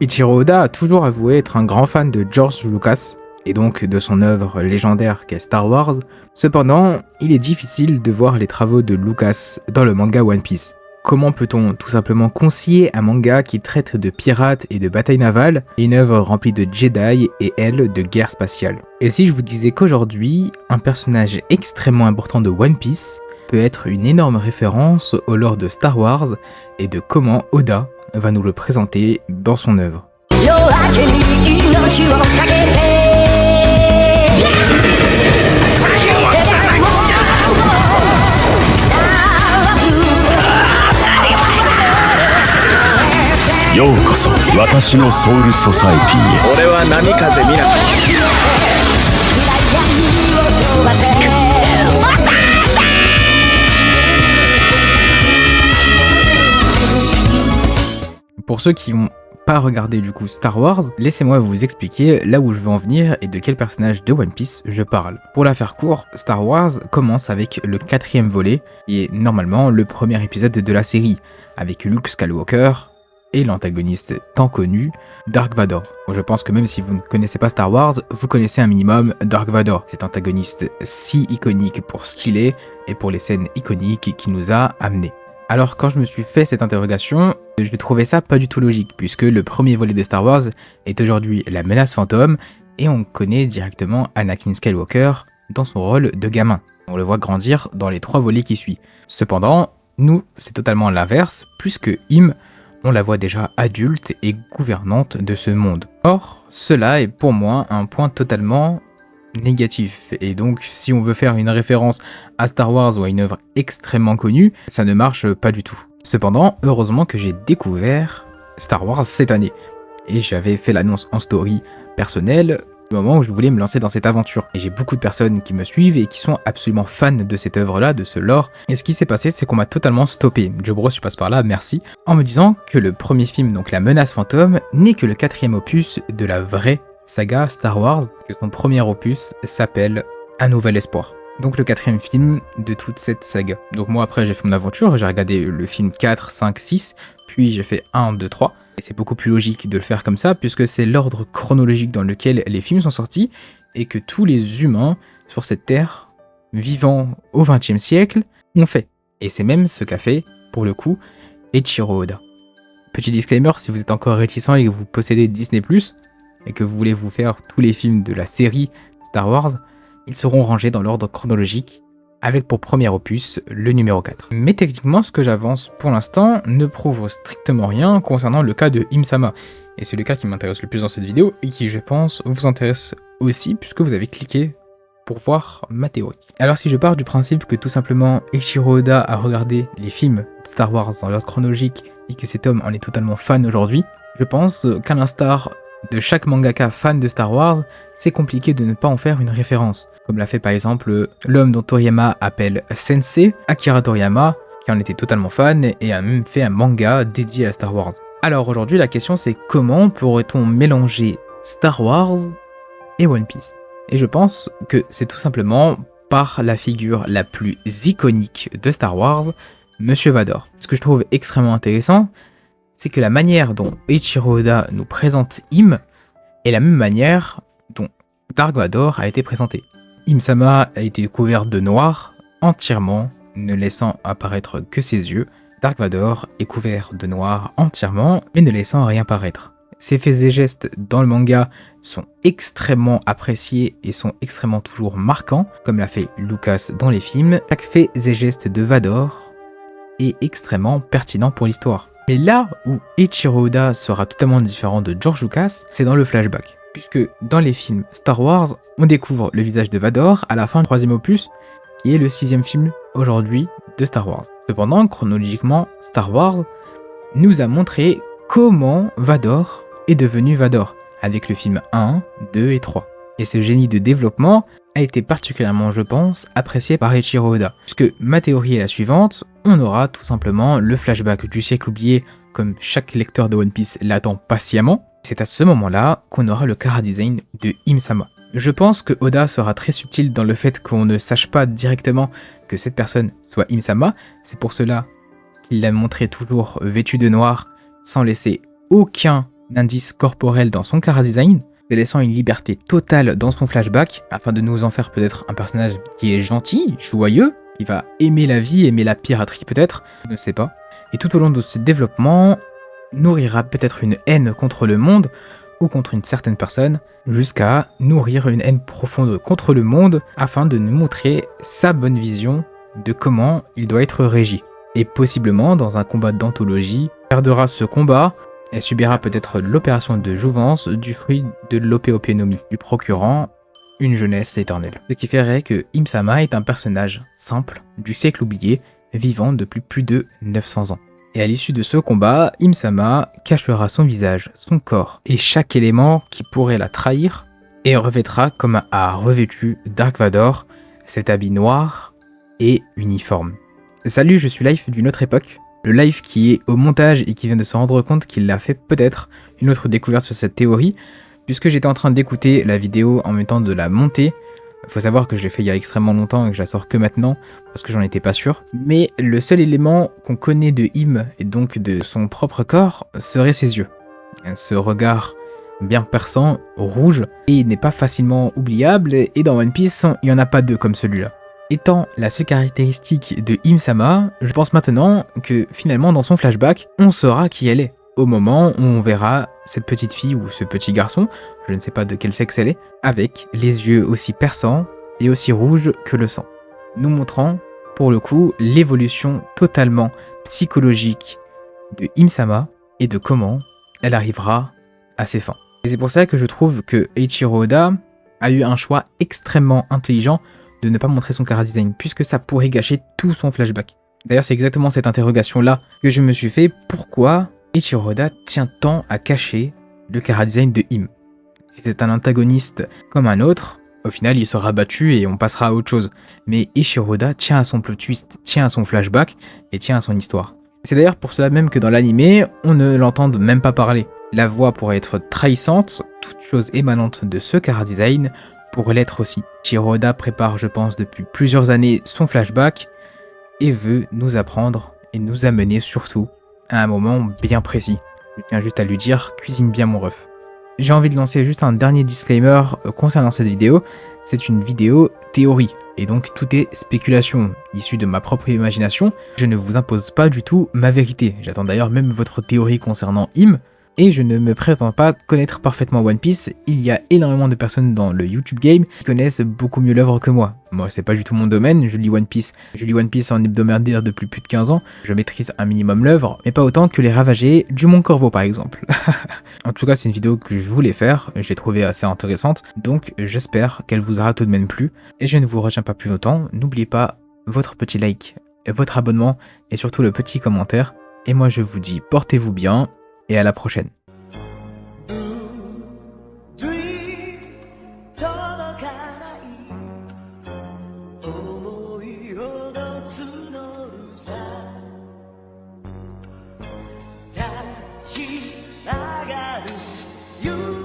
Ichiro Oda a toujours avoué être un grand fan de George Lucas, et donc de son œuvre légendaire qu'est Star Wars. Cependant, il est difficile de voir les travaux de Lucas dans le manga One Piece. Comment peut-on tout simplement concilier un manga qui traite de pirates et de batailles navales et une œuvre remplie de Jedi et elle de guerre spatiale? Et si je vous disais qu'aujourd'hui, un personnage extrêmement important de One Piece peut être une énorme référence au lore de Star Wars et de comment Oda va nous le présenter dans son œuvre. Pour ceux qui n'ont pas regardé du coup Star Wars, laissez-moi vous expliquer là où je veux en venir et de quel personnage de One Piece je parle. Pour la faire court, Star Wars commence avec le 4e volet, qui est normalement le premier épisode de la série, avec Luke Skywalker et l'antagoniste tant connu, Dark Vador. Je pense que même si vous ne connaissez pas Star Wars, vous connaissez un minimum Dark Vador, cet antagoniste si iconique pour ce qu'il est et pour les scènes iconiques qu'il nous a amenées. Alors quand je me suis fait cette interrogation, je trouvais ça pas du tout logique, puisque le premier volet de Star Wars est aujourd'hui la menace fantôme, et on connaît directement Anakin Skywalker dans son rôle de gamin. On le voit grandir dans les 3 volets qui suivent. Cependant, nous, c'est totalement l'inverse, puisque Im, on la voit déjà adulte et gouvernante de ce monde. Or, cela est pour moi un point totalement négatif, et donc si on veut faire une référence à Star Wars ou à une œuvre extrêmement connue, ça ne marche pas du tout. Cependant, heureusement que j'ai découvert Star Wars cette année, et j'avais fait l'annonce en story personnelle au moment où je voulais me lancer dans cette aventure. Et j'ai beaucoup de personnes qui me suivent et qui sont absolument fans de cette œuvre-là, de ce lore. Et ce qui s'est passé, c'est qu'on m'a totalement stoppé. Joe Bros, je passe par là, merci. En me disant que le premier film, donc La Menace Fantôme, n'est que le 4e opus de la vraie saga Star Wars, que son premier opus s'appelle Un Nouvel Espoir. Donc le 4e film de toute cette saga. Donc moi après j'ai fait mon aventure, j'ai regardé le film 4, 5, 6, puis j'ai fait 1, 2, 3. Et c'est beaucoup plus logique de le faire comme ça, puisque c'est l'ordre chronologique dans lequel les films sont sortis, et que tous les humains sur cette terre, vivant au XXe siècle, ont fait. Et c'est même ce qu'a fait, pour le coup, Eiichiro Oda. Petit disclaimer, si vous êtes encore réticent et que vous possédez Disney+, et que vous voulez vous faire tous les films de la série Star Wars, ils seront rangés dans l'ordre chronologique, avec pour premier opus le numéro 4. Mais techniquement, ce que j'avance pour l'instant ne prouve strictement rien concernant le cas de Im-sama, et c'est le cas qui m'intéresse le plus dans cette vidéo, et qui, je pense, vous intéresse aussi, puisque vous avez cliqué pour voir ma théorie. Alors si je pars du principe que tout simplement Eiichiro Oda a regardé les films Star Wars dans l'ordre chronologique, et que cet homme en est totalement fan aujourd'hui, je pense qu'à l'instar de chaque mangaka fan de Star Wars, c'est compliqué de ne pas en faire une référence, comme l'a fait par exemple l'homme dont Toriyama appelle Sensei, Akira Toriyama, qui en était totalement fan et a même fait un manga dédié à Star Wars. Alors aujourd'hui la question c'est comment pourrait-on mélanger Star Wars et One Piece? Et je pense que c'est tout simplement par la figure la plus iconique de Star Wars, Monsieur Vador. Ce que je trouve extrêmement intéressant, c'est que la manière dont Eiichiro Oda nous présente Im est la même manière dont Dark Vador a été présenté. Im-sama a été couvert de noir entièrement, ne laissant apparaître que ses yeux. Dark Vador est couvert de noir entièrement, mais ne laissant rien paraître. Ses faits et gestes dans le manga sont extrêmement appréciés et sont extrêmement toujours marquants, comme l'a fait Lucas dans les films. Chaque fait et geste de Vador est extrêmement pertinent pour l'histoire. Mais là où Eiichiro Oda sera totalement différent de George Lucas, c'est dans le flashback. Puisque dans les films Star Wars, on découvre le visage de Vador à la fin du 3e opus, qui est le 6e film aujourd'hui de Star Wars. Cependant, chronologiquement, Star Wars nous a montré comment Vador est devenu Vador, avec le film 1, 2 et 3. Et ce génie de développement a été particulièrement, je pense, apprécié par Eiichiro Oda. Puisque ma théorie est la suivante, on aura tout simplement le flashback du siècle oublié, comme chaque lecteur de One Piece l'attend patiemment. C'est à ce moment-là qu'on aura le chara-design de Im-sama. Je pense que Oda sera très subtil dans le fait qu'on ne sache pas directement que cette personne soit Im-sama. C'est pour cela qu'il l'a montré toujours vêtu de noir, sans laisser aucun indice corporel dans son chara-design, laissant une liberté totale dans son flashback, afin de nous en faire peut-être un personnage qui est gentil, joyeux, qui va aimer la vie, aimer la piraterie peut-être, je ne sais pas. Et tout au long de ce développement, nourrira peut-être une haine contre le monde, ou contre une certaine personne, jusqu'à nourrir une haine profonde contre le monde, afin de nous montrer sa bonne vision de comment il doit être régi. Et possiblement, dans un combat d'anthologie, perdra ce combat, elle subira peut-être l'opération de jouvence du fruit de l'opéopénomie, lui procurant une jeunesse éternelle. Ce qui ferait que Im-sama est un personnage simple, du siècle oublié, vivant depuis plus de 900 ans. Et à l'issue de ce combat, Im-sama cachera son visage, son corps et chaque élément qui pourrait la trahir, et revêtra comme a revêtu Dark Vador, cet habit noir et uniforme. Salut, je suis Life d'une autre époque. Le Life qui est au montage et qui vient de se rendre compte qu'il a fait peut-être une autre découverte sur cette théorie, puisque j'étais en train d'écouter la vidéo en même temps de la monter. Il faut savoir que je l'ai fait il y a extrêmement longtemps et que je la sors que maintenant, parce que j'en étais pas sûr. Mais le seul élément qu'on connaît de Im, et donc de son propre corps, serait ses yeux. Ce regard bien perçant, rouge, et il n'est pas facilement oubliable, et dans One Piece, il n'y en a pas deux comme celui-là. Étant la seule caractéristique de Im-sama, je pense maintenant que finalement dans son flashback, on saura qui elle est. Au moment où on verra cette petite fille ou ce petit garçon, je ne sais pas de quel sexe elle est, avec les yeux aussi perçants et aussi rouges que le sang. Nous montrant, pour le coup, l'évolution totalement psychologique de Im-sama et de comment elle arrivera à ses fins. Et c'est pour ça que je trouve que Eiichiro Oda a eu un choix extrêmement intelligent de ne pas montrer son chara-design, puisque ça pourrait gâcher tout son flashback. D'ailleurs, c'est exactement cette interrogation-là que je me suis fait. Pourquoi Eiichiro Oda tient tant à cacher le chara-design de Im? Si c'est un antagoniste comme un autre, au final, il sera battu et on passera à autre chose. Mais Eiichiro Oda tient à son plot twist, tient à son flashback et tient à son histoire. C'est d'ailleurs pour cela même que dans l'anime, on ne l'entend même pas parler. La voix pourrait être trahissante, toute chose émanante de ce chara-design pour l'être aussi. Eiichiro Oda prépare, je pense, depuis plusieurs années son flashback et veut nous apprendre et nous amener surtout à un moment bien précis. Je tiens juste à lui dire, cuisine bien mon ref. J'ai envie de lancer juste un dernier disclaimer concernant cette vidéo. C'est une vidéo théorie, et donc tout est spéculation, issue de ma propre imagination. Je ne vous impose pas du tout ma vérité. J'attends d'ailleurs même votre théorie concernant Im. Et je ne me prétends pas connaître parfaitement One Piece, il y a énormément de personnes dans le YouTube game qui connaissent beaucoup mieux l'œuvre que moi. Moi, c'est pas du tout mon domaine, je lis One Piece en hebdomadaire depuis plus de 15 ans, je maîtrise un minimum l'œuvre, mais pas autant que les ravagés du Mont Corvo par exemple. En tout cas, c'est une vidéo que je voulais faire, je l'ai trouvée assez intéressante, donc j'espère qu'elle vous aura tout de même plu. Et je ne vous retiens pas plus longtemps, n'oubliez pas votre petit like, votre abonnement et surtout le petit commentaire. Et moi je vous dis portez-vous bien, et à la prochaine. You